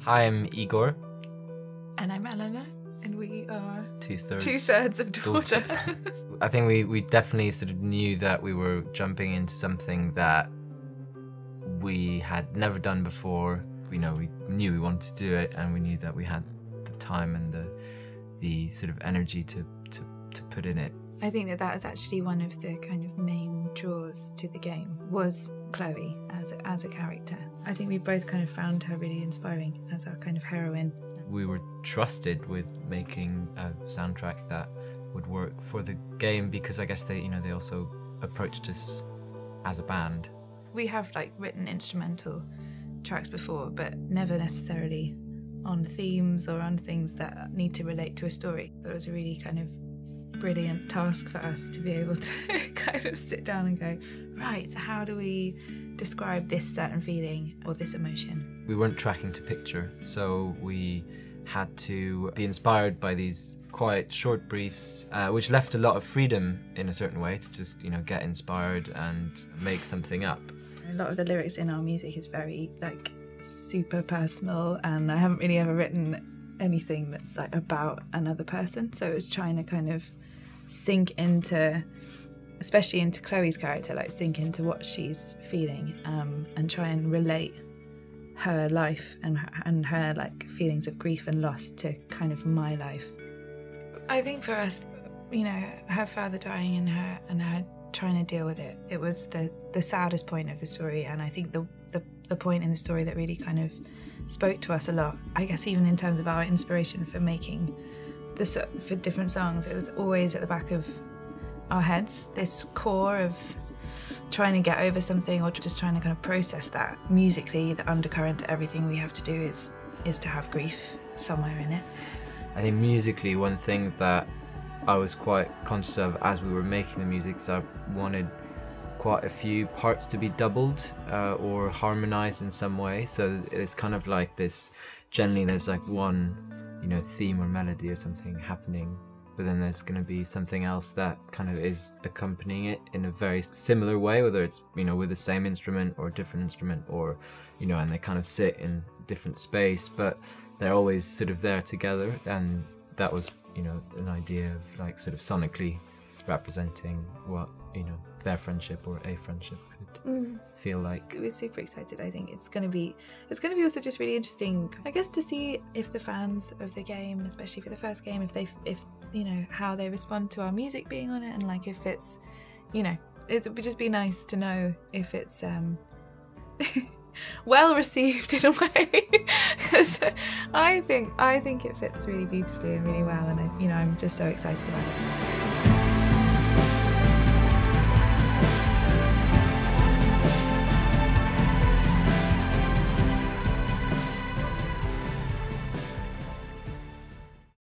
Hi, I'm Igor. And I'm Eleanor, and we are Two-thirds of daughter. I think we definitely sort of knew that we were jumping into something that we had never done before. We knew we wanted to do it, and we knew that we had the time and the sort of energy to put in it. I think that was actually one of the kind of main draws to the game, was Chloe as a character. I think we both kind of found her really inspiring as our kind of heroine. We were trusted with making a soundtrack that would work for the game because I guess they also approached us as a band. We have written instrumental tracks before, but never necessarily on themes or on things that need to relate to a story. It was a really kind of brilliant task for us to be able to kind of sit down and go, right, so how do we describe this certain feeling or this emotion? We weren't tracking to picture, so we had to be inspired by these quite short briefs, which left a lot of freedom in a certain way to just get inspired and make something up. A lot of the lyrics in our music is very super personal, and I haven't really ever written anything that's about another person, so it's trying to kind of sink into, especially into Chloe's character, sink into what she's feeling, and try and relate her life and her feelings of grief and loss to kind of my life. I think for us, her father dying and her trying to deal with it, it was the saddest point of the story, and I think the point in the story that really kind of spoke to us a lot. I guess even in terms of our inspiration for making for different songs, it was always at the back of our heads, this core of trying to get over something or just trying to kind of process that. Musically, the undercurrent to everything we have to do is to have grief somewhere in it. I think musically, one thing that I was quite conscious of as we were making the music is I wanted quite a few parts to be doubled or harmonized in some way, so it's kind of like this, generally there's one theme or melody or something happening, but then there's going to be something else that kind of is accompanying it in a very similar way, whether it's with the same instrument or a different instrument, or and they kind of sit in different space, but they're always sort of there together. And that was an idea of sort of sonically representing what their friendship or a friendship could feel like. We're super excited. I think it's going to be also just really interesting, I guess, to see if the fans of the game, especially for the first game, if how they respond to our music being on it, and if it's it would just be nice to know if it's well received in a way, because I think it fits really beautifully and really well, and I'm just so excited about it.